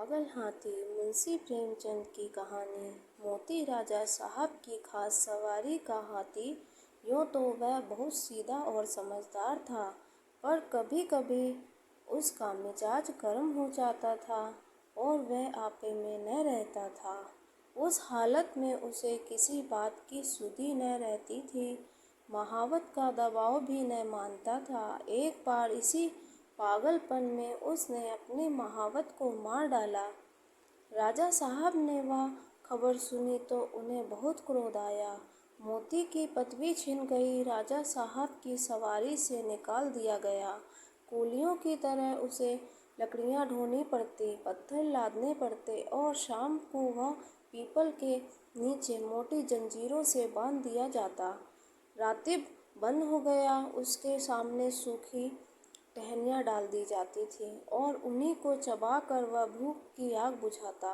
पागल हाथी मुंशी प्रेमचंद की कहानी। मोती राजा साहब की खास सवारी का हाथी। यूँ तो वह बहुत सीधा और समझदार था, पर कभी कभी उसका मिजाज गर्म हो जाता था और वह आपे में न रहता था। उस हालत में उसे किसी बात की सुधि न रहती थी, महावत का दबाव भी न मानता था। एक बार इसी पागलपन में उसने अपने महावत को मार डाला। राजा साहब ने वह खबर सुनी तो उन्हें बहुत क्रोध आया। मोती की पदवी छिन गई, राजा साहब की सवारी से निकाल दिया गया। कूलियों की तरह उसे लकड़ियां ढोनी पड़ती, पत्थर लादने पड़ते और शाम को वह पीपल के नीचे मोटी जंजीरों से बांध दिया जाता। रातिब बंद हो गया, उसके सामने सूखी टहनियाँ डाल दी जाती थी और उन्हीं को चबाकर वह भूख की आग बुझाता।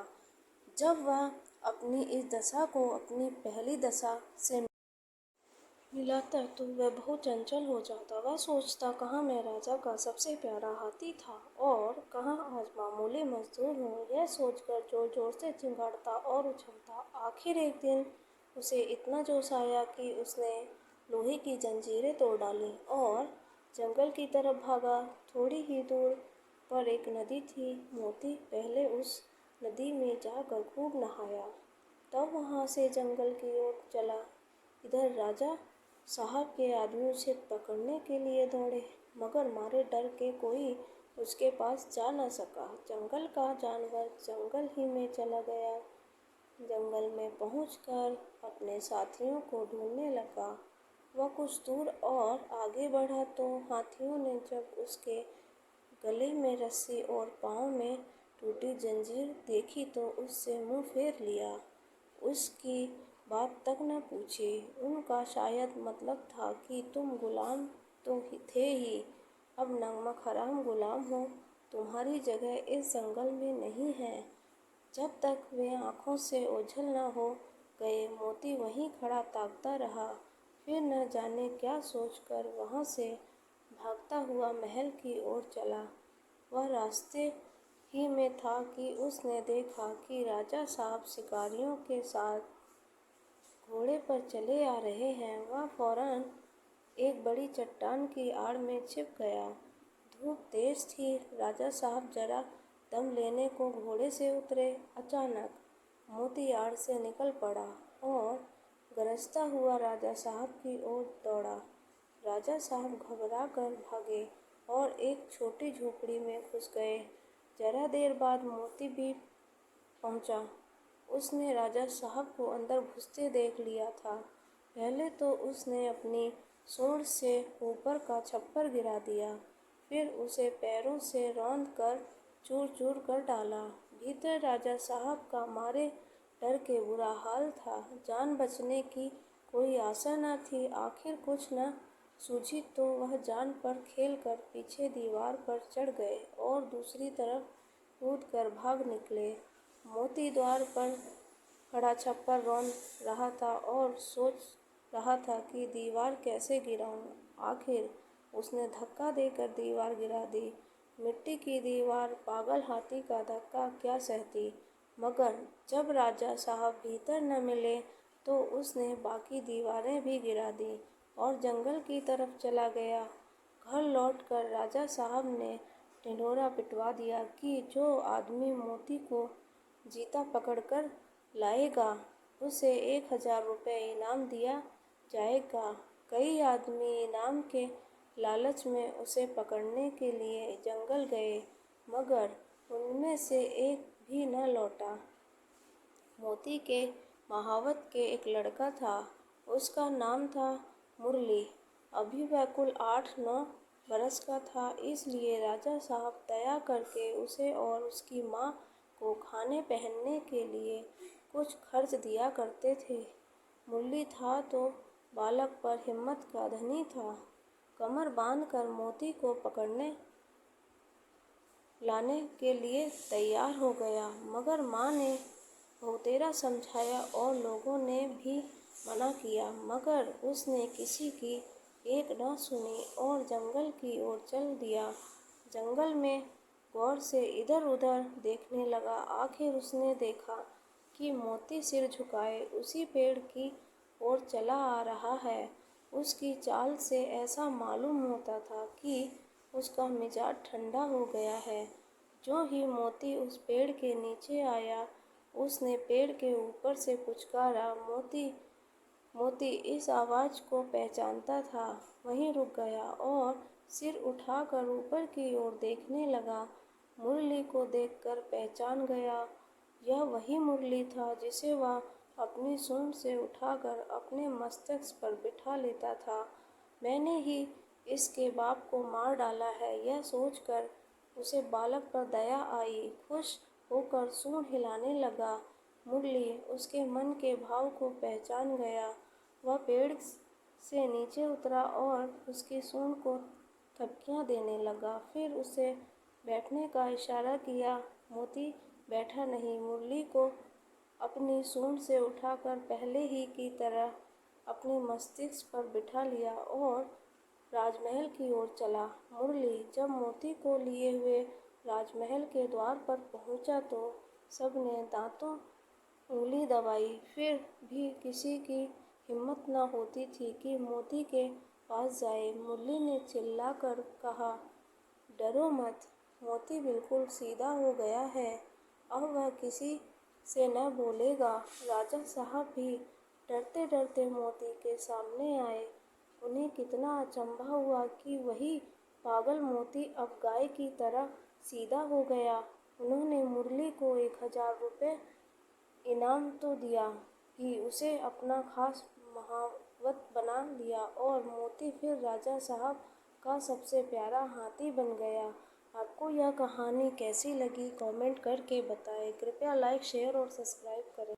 जब वह अपनी इस दशा को अपनी पहली दशा से मिलाता तो वह बहुत चंचल हो जाता। वह सोचता, कहाँ मैं राजा का सबसे प्यारा हाथी था और कहाँ आज मामूली मजदूर हूँ। यह सोचकर जोर जोर से चिंगाड़ता और उछलता। आखिर एक दिन उसे इतना जोश आया कि उसने लोहे की जंजीरें तोड़ डाली और जंगल की तरफ भागा। थोड़ी ही दूर पर एक नदी थी। मोती पहले उस नदी में जाकर खूब नहाया, तब वहाँ से जंगल की ओर चला। इधर राजा साहब के आदमी उसे पकड़ने के लिए दौड़े, मगर मारे डर के कोई उसके पास जा न सका। जंगल का जानवर जंगल ही में चला गया। जंगल में पहुंचकर अपने साथियों को ढूंढने लगा। वह कुछ दूर और आगे बढ़ा तो हाथियों ने जब उसके गले में रस्सी और पाँव में टूटी जंजीर देखी तो उससे मुंह फेर लिया। उसकी बात तक न पूछी। उनका शायद मतलब था कि तुम गुलाम तो थे ही, अब नमक हराम गुलाम हो, तुम्हारी जगह इस जंगल में नहीं है। जब तक वे आंखों से ओझल न हो गए, मोती वहीं खड़ा ताकता रहा। फिर न जाने क्या सोचकर वहां से भागता हुआ महल की ओर चला। वह रास्ते ही में था कि उसने देखा कि राजा साहब शिकारियों के साथ घोड़े पर चले आ रहे हैं। वह फौरन एक बड़ी चट्टान की आड़ में छिप गया। धूप तेज थी। राजा साहब जरा दम लेने को घोड़े से उतरे। अचानक मोती आड़ से निकल पड़ा और गरजता हुआ राजा साहब की ओर दौड़ा। राजा साहब घबरा कर भागे और एक छोटी झोपड़ी में घुस गए। जरा देर बाद मोती भी पहुंचा। उसने राजा साहब को अंदर घुसते देख लिया था। पहले तो उसने अपनी सूंड से ऊपर का छप्पर गिरा दिया, फिर उसे पैरों से रौंद कर चूर चूर कर डाला। भीतर राजा साहब का मारे डर के बुरा हाल था। जान बचने की कोई आशा न थी। आखिर कुछ न सूझी तो वह जान पर खेल कर पीछे दीवार पर चढ़ गए और दूसरी तरफ कूद कर भाग निकले। मोती द्वार पर खड़ा छप्पर रौंद रहा था और सोच रहा था कि दीवार कैसे गिराऊं। आखिर उसने धक्का देकर दीवार गिरा दी। मिट्टी की दीवार पागल हाथी का धक्का क्या सहती। मगर जब राजा साहब भीतर न मिले तो उसने बाकी दीवारें भी गिरा दी और जंगल की तरफ चला गया। घर लौटकर राजा साहब ने ढिंढोरा पिटवा दिया कि जो आदमी मोती को जीता पकड़कर लाएगा उसे 1000 रुपये इनाम दिया जाएगा। कई आदमी इनाम के लालच में उसे पकड़ने के लिए जंगल गए, मगर उनमें से एक भी न लौटा। मोती के महावत के एक लड़का था, उसका नाम था मुरली। अभी वह कुल 8-9 बरस का था, इसलिए राजा साहब दया करके उसे और उसकी माँ को खाने पहनने के लिए कुछ खर्च दिया करते थे। मुरली था तो बालक पर हिम्मत का धनी था। कमर बांधकर मोती को पकड़ने लाने के लिए तैयार हो गया, मगर माँ ने बहुतेरा समझाया और लोगों ने भी मना किया, मगर उसने किसी की एक न सुनी और जंगल की ओर चल दिया। जंगल में गौर से इधर उधर देखने लगा। आखिर उसने देखा कि मोती सिर झुकाए उसी पेड़ की ओर चला आ रहा है। उसकी चाल से ऐसा मालूम होता था कि उसका मिजाज ठंडा हो गया है। जो ही मोती उस पेड़ के नीचे आया, उसने पेड़ के ऊपर से पुचकारा। मोती मोती इस आवाज़ को पहचानता था, वहीं रुक गया और सिर उठाकर ऊपर की ओर देखने लगा। मुरली को देखकर पहचान गया। यह वही मुरली था जिसे वह अपनी सूंड से उठाकर अपने मस्तक पर बिठा लेता था। मैंने ही इसके बाप को मार डाला है, यह सोचकर उसे बालक पर दया आई। खुश होकर सूंड हिलाने लगा। मुरली उसके मन के भाव को पहचान गया। वह पेड़ से नीचे उतरा और उसकी सूंड को थपकियां देने लगा। फिर उसे बैठने का इशारा किया। मोती बैठा नहीं। मुरली को अपनी सूंड से उठाकर पहले ही की तरह अपने मस्तिष्क पर बिठा लिया और राजमहल की ओर चला। मुरली जब मोती को लिए हुए राजमहल के द्वार पर पहुंचा तो सबने दांतों उंगली दबाई। फिर भी किसी की हिम्मत न होती थी कि मोती के पास जाए। मुरली ने चिल्लाकर कहा, डरो मत, मोती बिल्कुल सीधा हो गया है, अब वह किसी से न बोलेगा। राजा साहब भी डरते डरते मोती के सामने आए। उन्हें कितना अचंभा हुआ कि वही पागल मोती अब गाय की तरह सीधा हो गया। उन्होंने मुरली को 1000 रुपये इनाम तो दिया ही उसे अपना खास महावत बना लिया और मोती फिर राजा साहब का सबसे प्यारा हाथी बन गया। आपको यह कहानी कैसी लगी कमेंट करके बताएं। कृपया लाइक शेयर और सब्सक्राइब करें।